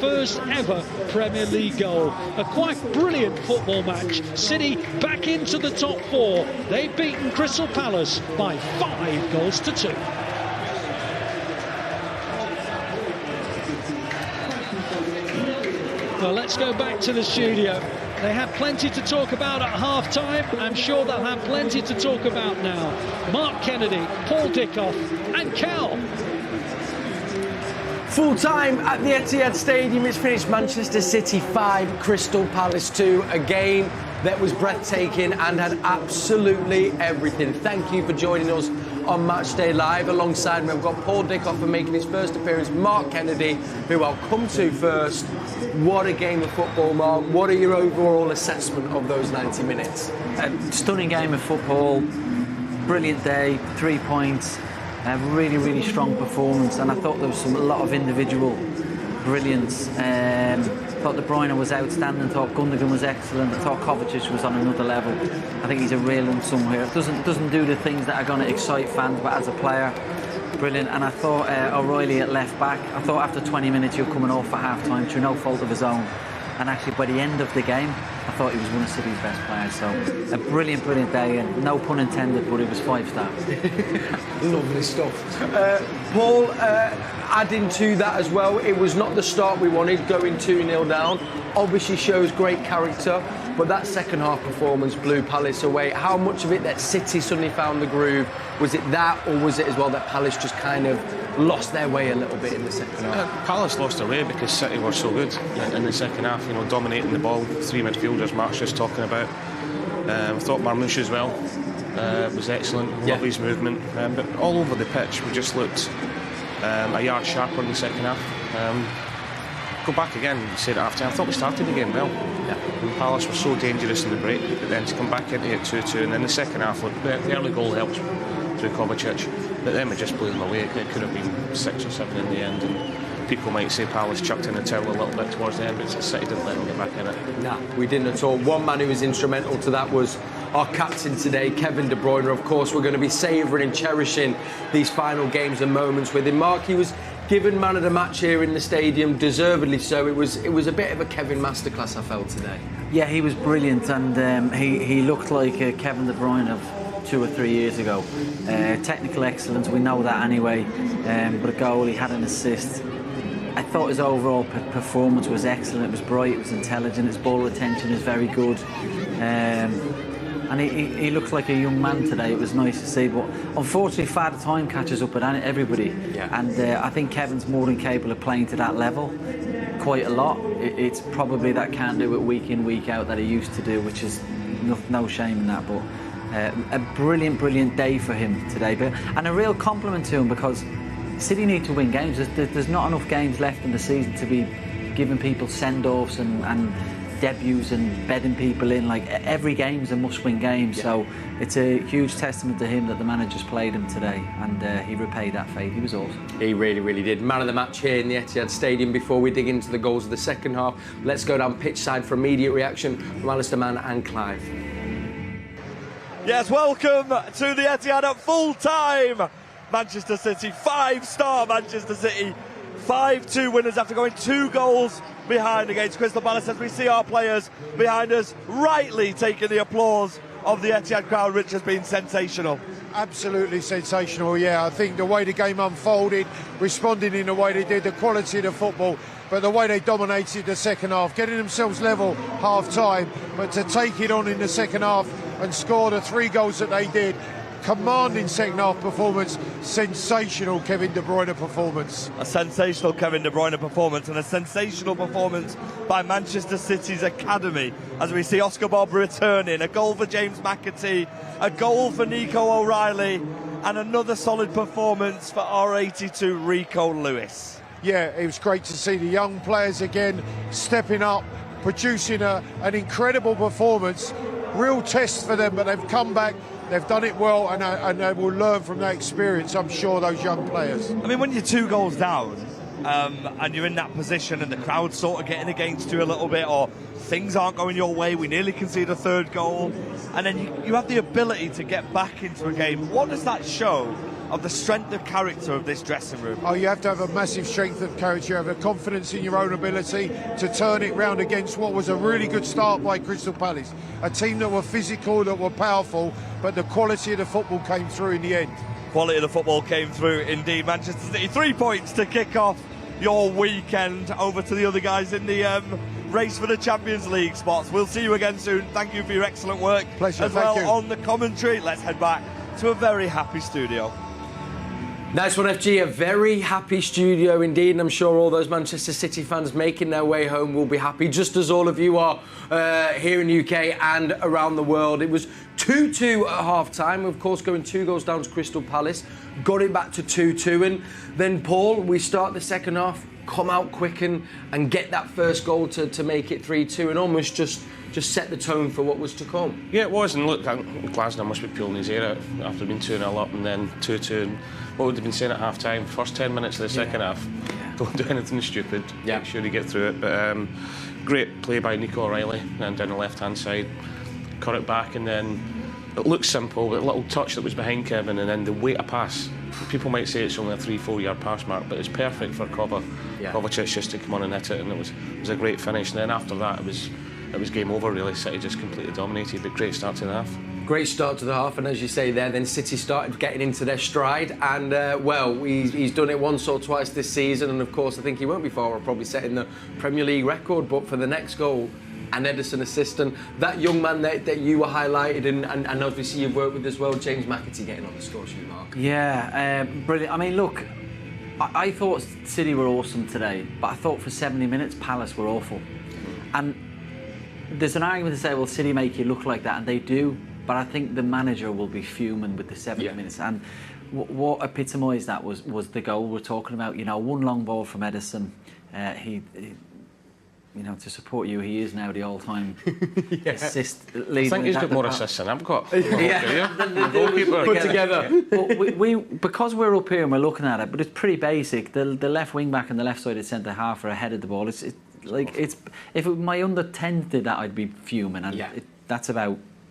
first ever Premier League goal. A quite brilliant football match. City back into the top 4. They've beaten Crystal Palace by 5-2. Well, let's go back to the studio. They had plenty to talk about at half-time. I'm sure they'll have plenty to talk about now. Mark Kennedy, Paul Dickov and Cal. Full time at the Etihad Stadium. It's finished Manchester City 5, Crystal Palace 2. A game that was breathtaking and had absolutely everything. Thank you for joining us on Matchday Live. Alongside me, I've got Paul Dickov for making his first appearance, Mark Kennedy, who I'll come to first. What a game of football, Mark. What are your overall assessment of those 90 minutes? A stunning game of football, brilliant day, 3 points, a really, really strong performance, and I thought there was a lot of individual brilliance. Thought that Bruyne was outstanding, thought Gundogan was excellent, thought Kovacic was on another level. I think he's a real unsung hero. Doesn't do the things that are going to excite fans, but as a player, brilliant. And I thought O'Reilly at left back, I thought after 20 minutes he was coming off at half time through no fault of his own. And actually by the end of the game, I thought he was one of City's best players. So a brilliant, brilliant day, and no pun intended, but it was 5-star. Lovely stuff. Paul, adding to that as well, it was not the start we wanted, going 2-0 down. Obviously shows great character, but that second half performance blew Palace away. How much of it that City suddenly found the groove? Was it that, or was it as well that Palace just kind of lost their way a little bit in the second half? Palace lost their way because City were so good in the second half, you know, dominating the ball. 3 midfielders, Mark's just talking about. I thought Marmoush as well was excellent. Love his movement, but all over the pitch we just looked a yard sharper in the second half. Go back again, you said at half-time, I thought we started the game well. And Palace were so dangerous in the break, but then to come back into it 2-2, and then the second half, the early goal helped through Kovacic, but then it just blew them away. It could have been 6 or 7 in the end, and people might say Palace chucked in the towel a little bit towards the end, but City didn't let them get back in it. Nah, we didn't at all. One man who was instrumental to that was our captain today, Kevin De Bruyne. Of course, we're going to be savouring and cherishing these final games and moments with him. Mark, he was given man of the match here in the stadium, deservedly so. It was a bit of a Kevin masterclass, I felt, today. Yeah, he was brilliant, and he looked like Kevin De Bruyne of 2 or 3 years ago. Technical excellence, we know that anyway, but a goal, he had an assist. I thought his overall performance was excellent. It was bright, it was intelligent, his ball retention is very good. And he looks like a young man today. It was nice to see, but unfortunately Father Time catches up with everybody. And I think Kevin's more than capable of playing to that level quite a lot. It's probably that can't do it week in, week out that he used to do, which is no shame in that, but a brilliant day for him today. And a real compliment to him, because City need to win games. There's not enough games left in the season to be giving people send-offs and debuts and bedding people in. Like, every game's a must-win game, so it's a huge testament to him that the manager's played him today, and he repaid that fate. He was awesome. He really did. Man of the match here in the Etihad Stadium. Before we dig into the goals of the second half, let's go down pitchside for immediate reaction from Alistair Mann and Clive. Yes, welcome to the Etihad at full time. Manchester City, 5-star Manchester City, 5-2 winners after going 2 goals behind against Crystal Palace, as we see our players behind us rightly taking the applause of the Etihad crowd, which has been sensational. Absolutely sensational, yeah. I think the way the game unfolded, responding in the way they did, the quality of the football, but the way they dominated the second half, getting themselves level half-time, but to take it on in the second half and score the 3 goals that they did, commanding second half performance, sensational Kevin De Bruyne performance. A sensational Kevin De Bruyne performance, and a sensational performance by Manchester City's academy, as we see Oscar Bob returning, a goal for James McAtee, a goal for Nico O'Reilly, and another solid performance for R82 Rico Lewis. Yeah, it was great to see the young players again stepping up, producing an incredible performance. Real test for them, but they've come back. They've done it well, and they will learn from that experience, I'm sure, those young players. I mean, when you're 2 goals down and you're in that position and the crowd's sort of getting against you a little bit, or things aren't going your way, we nearly concede a 3rd goal, and then you have the ability to get back into a game. What does that show of the strength of character of this dressing room? Oh, you have to have a massive strength of character. You have a confidence in your own ability to turn it round against what was a really good start by Crystal Palace. A team that were physical, that were powerful, but the quality of the football came through in the end. Quality of the football came through indeed. Manchester City, 3 points to kick off your weekend. Over to the other guys in the race for the Champions League spots. We'll see you again soon. Thank you for your excellent work. Pleasure, as well thank you. on the commentary. Let's head back to a very happy studio. Nice one, FG. A very happy studio indeed, and I'm sure all those Manchester City fans making their way home will be happy, just as all of you are here in the UK and around the world. It was 2-2 at half-time, of course, going 2 goals down to Crystal Palace, got it back to 2-2, and then, Paul, we start the second half, come out quick and get that first goal to make it 3-2, and almost just set the tone for what was to come. Yeah, it was, and look, Glasner must be pulling his hair out after being 2-0 up and then 2-2, and what would have been saying at half-time, first 10 minutes of the second half, don't do anything stupid, make sure you get through it, but great play by Nico O'Reilly and down the left-hand side, cut it back, and then it looked simple, but a little touch that was behind Kevin, and then the weight of pass. People might say it's only a 3-4 yard pass mark, but it's perfect for Kovacic just to come on and hit it, and it was a great finish. And then after that, it was game over really. City just completely dominated, but great start to the half. Great start to the half, and as you say there, then City started getting into their stride, and he's done it once or twice this season, and of course I think he won't be far off probably setting the Premier League record, but for the next goal, an Edison assist, and that young man that you were highlighted and obviously you've worked with as well, James McAtee, getting on the score sheet, Mark. Yeah, brilliant. I mean, look, I thought City were awesome today, but I thought for 70 minutes Palace were awful. And there's an argument to say, well, City make you look like that, and they do, but I think the manager will be fuming with the 70 minutes. And what epitomised that was the goal we're talking about. You know, one long ball from Edison. He you know, to support you, he is now the all-time assist leader. I think he's got more assists than I've got. Put together. But we because we're up here and we're looking at it, but it's pretty basic. The left wing back and the left sided centre half are ahead of the ball. If my under 10s did that, I'd be fuming. And that's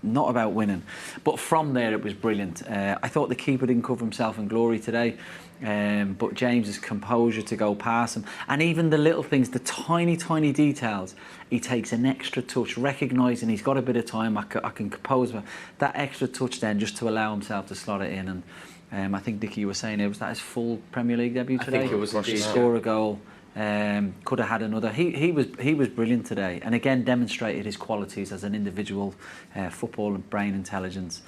not about winning. But from there, it was brilliant. I thought the keeper didn't cover himself in glory today. But James's composure to go past him, and even the little things, the tiny details, he takes an extra touch, recognising he's got a bit of time, I can compose that extra touch then just to allow himself to slot it in. And I think Dickie was saying was that his full Premier League debut today? I think it was indeed. Score a goal, could have had another. He was brilliant today, and again demonstrated his qualities as an individual, football and brain intelligence.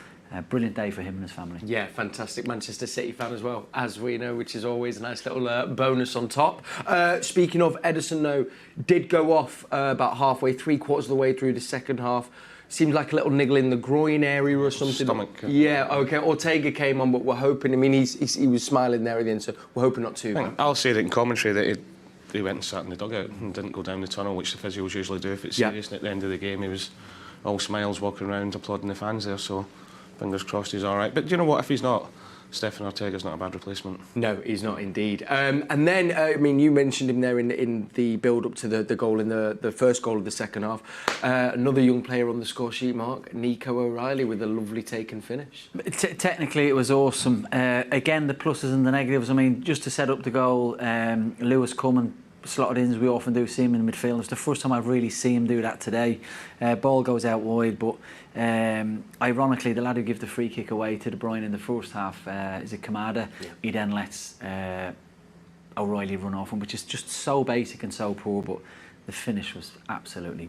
Brilliant day for him and his family. Yeah, fantastic Manchester City fan as well, as we know, which is always a nice little bonus on top. Speaking of, Edison, though, did go off about halfway, 3/4 of the way through the second half. Seemed like a little niggle in the groin area or something. Stomach. Yeah, okay. Ortega came on, but we're hoping. I mean, he was smiling there at the end, so we're hoping not too bad. I'll say that in commentary that he went and sat in the dugout and didn't go down the tunnel, which the physios usually do if it's serious. And at the end of the game, he was all smiles, walking around, applauding the fans there. So fingers crossed he's all right. But you know what? If he's not, Stefan Ortega's not a bad replacement. No, he's not indeed. And then, I mean, you mentioned him there in the build-up to the goal in the first goal of the second half. Another young player on the score sheet, Mark, Nico O'Reilly, with a lovely take and finish. Technically, it was awesome. Again, the pluses and the negatives. I mean, just to set up the goal, Lewis Coleman slotted in as we often do, see him in midfield. It's the first time I've really seen him do that today. Ball goes out wide, but ironically, the lad who gave the free kick away to De Bruyne in the first half is a Kamada. He then lets O'Reilly run off him, which is just so basic and so poor, but the finish was absolutely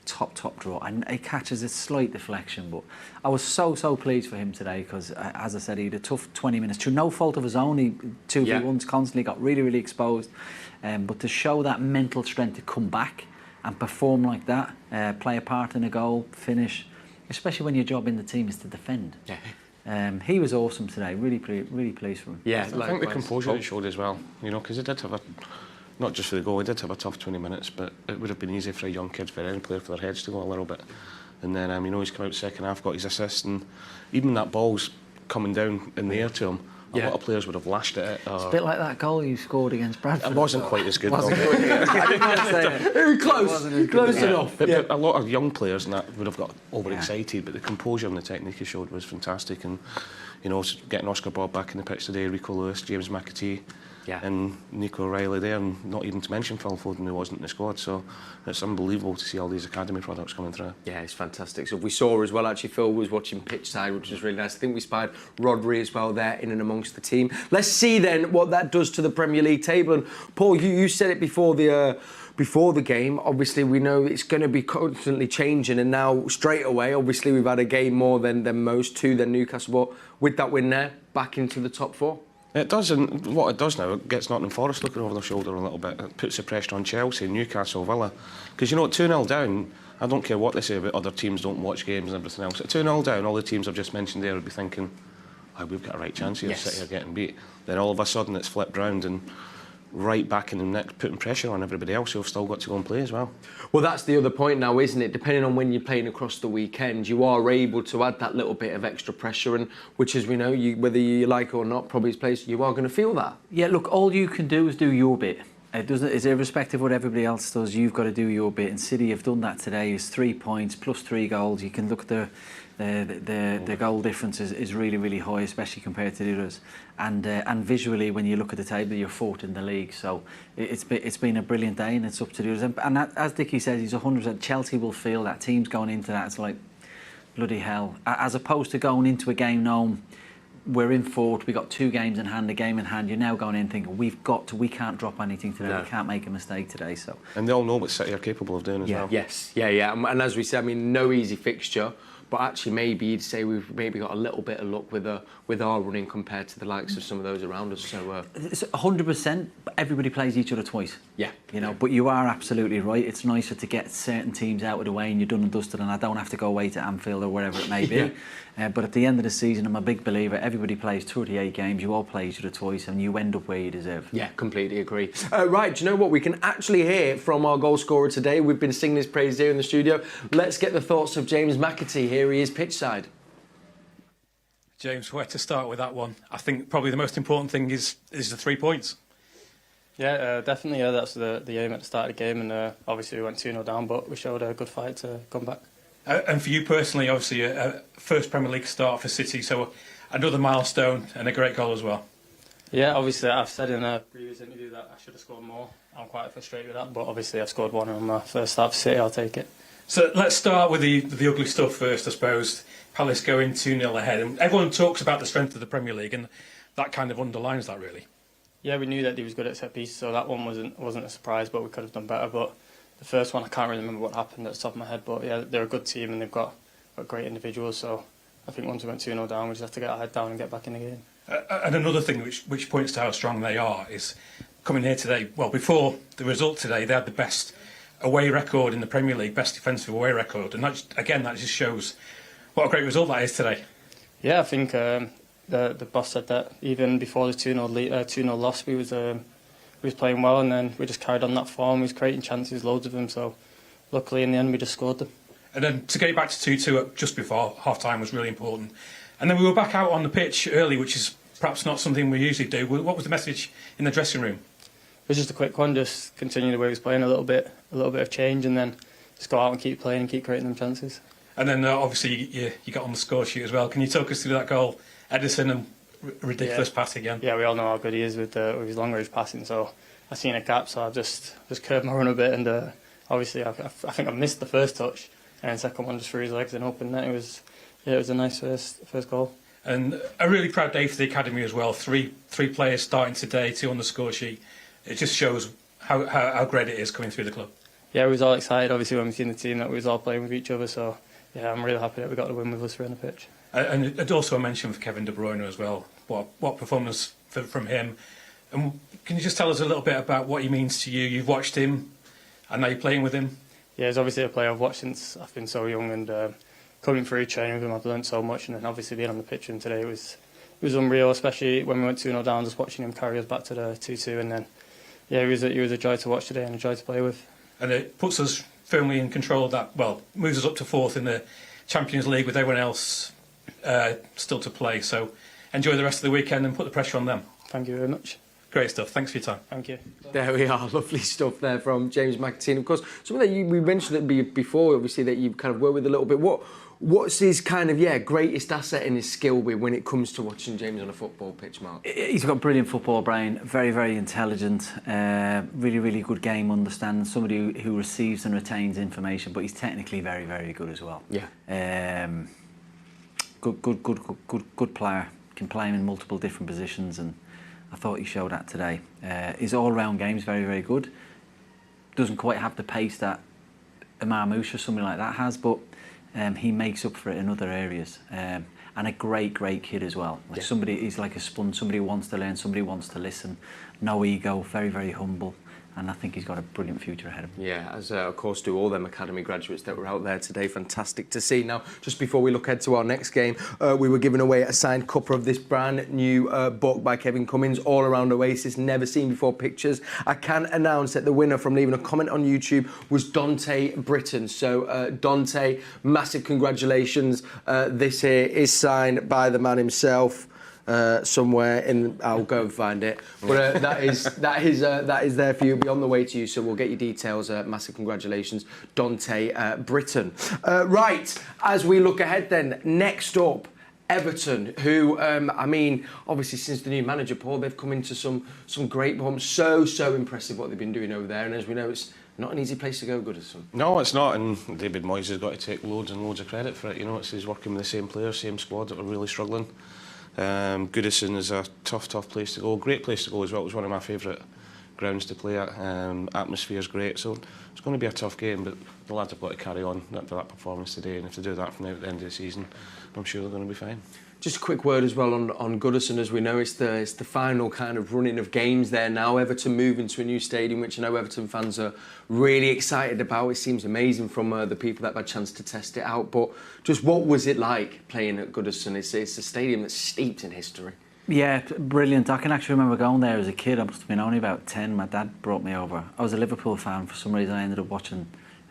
top draw, and he catches a slight deflection, but I was so pleased for him today because, as I said, he had a tough 20 minutes through no fault of his own. He 2v1s constantly, got really exposed, but to show that mental strength to come back and perform like that, play a part in a goal, finish, especially when your job in the team is to defend. He was awesome today. Really pleased for him. Yeah, I think the composure he showed as well. You know, because he did have not just for the goal, he did have a tough 20 minutes, but it would have been easy for a young kid, for any player, for their heads to go a little bit. And then, you know, he's come out second half, got his assist, and even that ball's coming down in the air to him, a lot of players would have lashed at it. It's a bit like that goal you scored against Bradford. It wasn't quite as good. I didn't want to say it. Very close enough. But a lot of young players and that would have got overexcited, but the composure and the technique he showed was fantastic. And you know, getting Oscar Bob back in the pitch today, Rico Lewis, James McAtee, and Nico O'Reilly there, and not even to mention Phil Foden, who wasn't in the squad. So it's unbelievable to see all these academy products coming through. Yeah, it's fantastic. So we saw as well, actually, Phil was watching Pitchside, which was really nice. I think we spied Rodri as well there in and amongst the team. Let's see then what that does to the Premier League table. And Paul, you said it before the game. Obviously, we know it's going to be constantly changing, and now straight away, obviously, we've had a game more than most, 2 than Newcastle. But with that win there, back into the top 4. It does, and what it does now, it gets Nottingham Forest looking over their shoulder a little bit. It puts the pressure on Chelsea, Newcastle, Villa. Because, you know, 2-0 down, I don't care what they say about other teams don't watch games and everything else. At 2-0 down, all the teams I've just mentioned there would be thinking, oh, we've got a right chance here, City are getting beat. Then all of a sudden it's flipped round and right back in the neck, putting pressure on everybody else who've still got to go and play as well. Well, that's the other point now, isn't it? Depending on when you're playing across the weekend, you are able to add that little bit of extra pressure, and which, as we know, whether you like it or not, probably plays, you are going to feel that. Yeah, look, all you can do is do your bit. It's irrespective of what everybody else does. You've got to do your bit, and City have done that today. It's 3 points plus 3 goals. You can look at the goal difference is really, really high, especially compared to the others. And visually, when you look at the table, you're 4th in the league. So it's been a brilliant day, and it's up to the others. And as Dickie says, he's 100%. Chelsea will feel that. Teams going into that, it's like bloody hell. As opposed to going into a game knowing we're in 4th, we got 2 games in hand, a game in hand. You're now going in thinking we can't drop anything today. We can't make a mistake today. So. And they all know what City are capable of doing as well. Yes, yeah. And as we said, I mean, no easy fixture. But actually, maybe you'd say we've maybe got a little bit of luck with our running compared to the likes of some of those around us. So it's 100%. Everybody plays each other twice. Yeah, you know. But you are absolutely right. It's nicer to get certain teams out of the way and you're done and dusted, and I don't have to go away to Anfield or wherever it may be. But at the end of the season, I'm a big believer. Everybody plays 38 games. You all play each other twice, and you end up where you deserve. Yeah, completely agree. Right, do you know what? We can actually hear from our goal scorer today. We've been singing his praise here in the studio. Let's get the thoughts of James McAtee. Here he is, pitchside. James, where to start with that one? I think probably the most important thing is the 3 points. Yeah, definitely. Yeah, that's the aim at the start of the game, and obviously we went 2-0 down, but we showed a good fight to come back. And for you personally, obviously, a first Premier League start for City, so another milestone and a great goal as well. Yeah, obviously, I've said in a previous interview that I should have scored more. I'm quite frustrated with that, but obviously I've scored one on my first start for City. I'll take it. So let's start with the ugly stuff first, I suppose. Palace going 2-0 ahead, and everyone talks about the strength of the Premier League, and that kind of underlines that, really. Yeah, we knew that he was good at set pieces, so that one wasn't a surprise, but we could have done better. But the first one, I can't really remember what happened at the top of my head, but yeah, they're a good team and they've got great individuals. So I think once we went 2-0 down, we just have to get our head down and get back in the game. And another thing which points to how strong they are is coming here today. Well, before the result today, they had the best away record in the Premier League, best defensive away record, and that just shows what a great result that is today. Yeah, I think the boss said that even before the 2-0 loss, we was playing well, and then we just carried on that form. We was creating chances, loads of them. So luckily, in the end, we just scored them. And then to get back to 2-2 just before half-time was really important. And then we were back out on the pitch early, which is perhaps not something we usually do. What was the message in the dressing room? It was just a quick one, just continue the way we was playing, a little bit of change, and then just go out and keep playing and keep creating them chances. And then obviously you got on the score sheet as well. Can you talk us through that goal, Edison, and ridiculous pass again? Yeah, we all know how good he is with his long range passing. So I seen a gap, so I've just curved my run a bit, and obviously I think I missed the first touch, and the second one just threw his legs and open net. It was a nice first goal. And a really proud day for the academy as well. Three players starting today, 2 on the score sheet. It just shows how great it is coming through the club. Yeah, we was all excited, obviously, when we seen the team that we was all playing with each other. So, yeah, I'm really happy that we got the win with us on the pitch. And also a mention for Kevin De Bruyne as well. What performance from him. And can you just tell us a little bit about what he means to you? You've watched him, and now you're playing with him. Yeah, he's obviously a player I've watched since I've been so young, and coming through training with him, I've learned so much. And then obviously being on the pitch with him today was unreal, especially when we went 2-0 down, just watching him carry us back to the 2-2, and then he was a joy to watch today and a joy to play with. And it puts us firmly in control of that. Well, moves us up to 4th in the Champions League with everyone else still to play. So enjoy the rest of the weekend and put the pressure on them. Thank you very much. Great stuff. Thanks for your time. Thank you. There we are, lovely stuff there from James McAtee. Of course, something that we mentioned it before, obviously, that you kind of worked with a little bit. What's his kind of, greatest asset in his skill when it comes to watching James on a football pitch, Mark? He's got a brilliant football brain, very, very intelligent, really, really good game understanding, somebody who receives and retains information, but he's technically very, very good as well. Yeah. Good player, can play him in multiple different positions, and I thought he showed that today. His all-round game's very, very good. Doesn't quite have the pace that a Marmoush or somebody like that has, but he makes up for it in other areas. And a great kid as well. Like he's like a sponge, somebody who wants to learn, somebody who wants to listen. No ego, very, very humble. And I think he's got a brilliant future ahead of him. Yeah, as of course do all them academy graduates that were out there today. Fantastic to see. Now, just before we look ahead to our next game, we were giving away a signed copy of this brand new book by Kevin Cummins, All Around Oasis, Never Seen Before Pictures. I can announce that the winner from leaving a comment on YouTube was Dante Britton. So, Dante, massive congratulations. This here is signed by the man himself. Somewhere in, I'll go and find it. But that is there for you. It'll be on the way to you, so we'll get your details. Massive congratulations, Dante Britton. Right, as we look ahead then, next up, Everton, who, obviously since the new manager, Paul, they've come into some great form. So impressive what they've been doing over there. And as we know, it's not an easy place to go, Goodison. No, it's not, and David Moyes has got to take loads and loads of credit for it. You know, he's working with the same players, same squad that were really struggling. Goodison is a tough place to go. Great place to go as well. It was one of my favourite grounds to play at. Atmosphere's great, so it's going to be a tough game, but the lads have got to carry on after that performance today, and if they do that from now at the end of the season, I'm sure they're going to be fine. Just a quick word as well on Goodison. As we know, it's the final kind of running of games there now. Everton moving to a new stadium, which I know Everton fans are really excited about. It seems amazing from the people that have had a chance to test it out. But just what was it like playing at Goodison? It's a stadium that's steeped in history. Yeah, brilliant. I can actually remember going there as a kid. I must have been only about 10. My dad brought me over. I was a Liverpool fan. For some reason, I ended up watching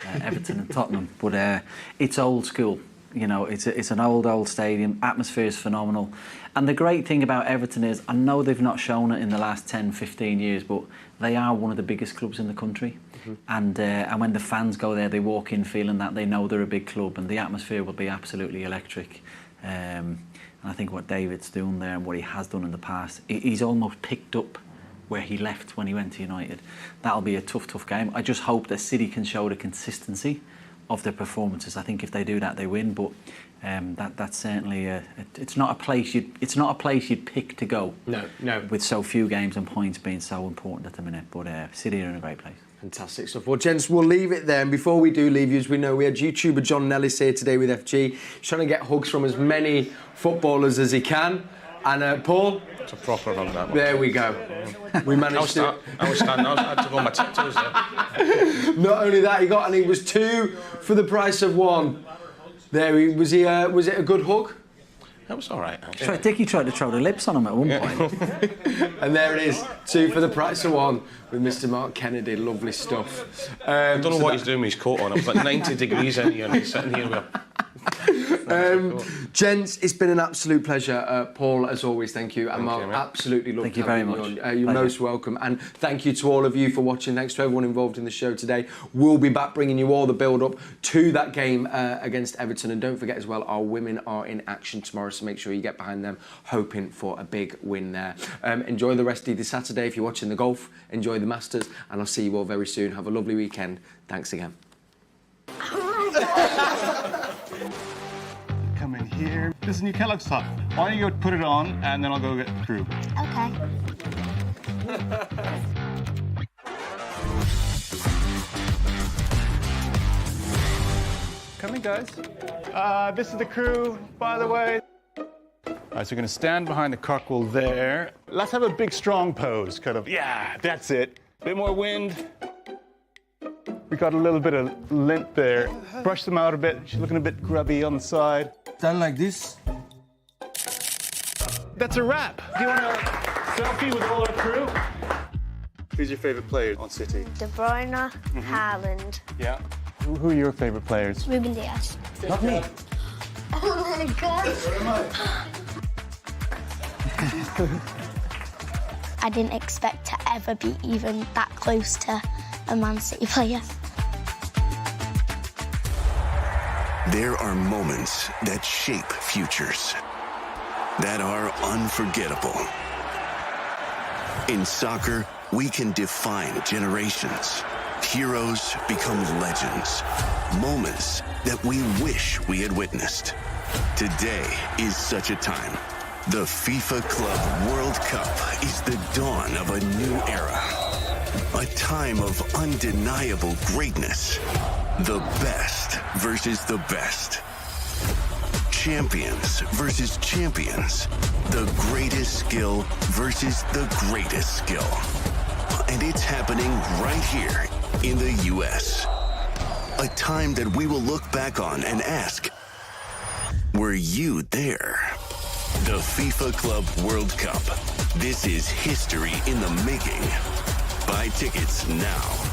Everton and Tottenham. But it's old school. You know, it's an old stadium. Atmosphere is phenomenal. And the great thing about Everton is, I know they've not shown it in the last 10, 15 years, but they are one of the biggest clubs in the country. Mm-hmm. And when the fans go there, they walk in feeling that they know they're a big club, and the atmosphere will be absolutely electric. And I think what David's doing there and what he has done in the past, he's almost picked up where he left when he went to United. That'll be a tough game. I just hope that City can show the consistency of their performances. I think if they do that, they win. But that's certainly it's not a place you'd pick to go. No. With so few games and points being so important at the minute. But City are in a great place. Fantastic stuff. Well, gents, we'll leave it there. And before we do leave you, as we know, we had YouTuber John Nellis here today with FG. He's trying to get hugs from as many footballers as he can. And Paul? It's a proper hug, that one. There we go. We managed to... I was standing, I had to go on my tiptoes there. Not only that, he was 2 for the price of 1. There, was it a good hug? That was all right, actually. Dickie tried to throw the lips on him at one point. And there it is, 2 for the price of 1 with Mr. Mark Kennedy. Lovely stuff. I don't know what he's doing with his coat on. It was like 90 degrees in here, and he's sitting here with Gents, it's been an absolute pleasure. Paul, as always, thank you. And Mark, absolutely lovely. Thank you very much. You're most welcome. And thank you to all of you for watching. Thanks to everyone involved in the show today. We'll be back bringing you all the build-up to that game against Everton. And don't forget as well, our women are in action tomorrow, so make sure you get behind them, hoping for a big win there. Enjoy the rest of the Saturday. If you're watching the golf, enjoy the Masters. And I'll see you all very soon. Have a lovely weekend. Thanks again. Come in here. This is new Kellogg's top. Why don't you go put it on, and then I'll go get the crew. Okay. Come in, guys. This is the crew, by the way. All right, so we're going to stand behind the cartwheel there. Let's have a big, strong pose, kind of. Yeah, that's it. A bit more wind. We got a little bit of lint there. Brush them out a bit. She's looking a bit grubby on the side. Stand like this. That's a wrap. Do you want a selfie with all our crew? Who's your favourite player on City? De Bruyne, Haaland. Yeah. Who are your favourite players? Ruben Diaz. Not me. Oh my God. I didn't expect to ever be even that close to a Man City player. There are moments that shape futures, that are unforgettable. In soccer, we can define generations. Heroes become legends. Moments that we wish we had witnessed. Today is such a time. The FIFA Club World Cup is the dawn of a new era. A time of undeniable greatness. The best versus the best. Champions versus champions. The greatest skill versus the greatest skill. And it's happening right here in the U.S. A time that we will look back on and ask, were you there? The FIFA Club World Cup. This is history in the making. Buy tickets now.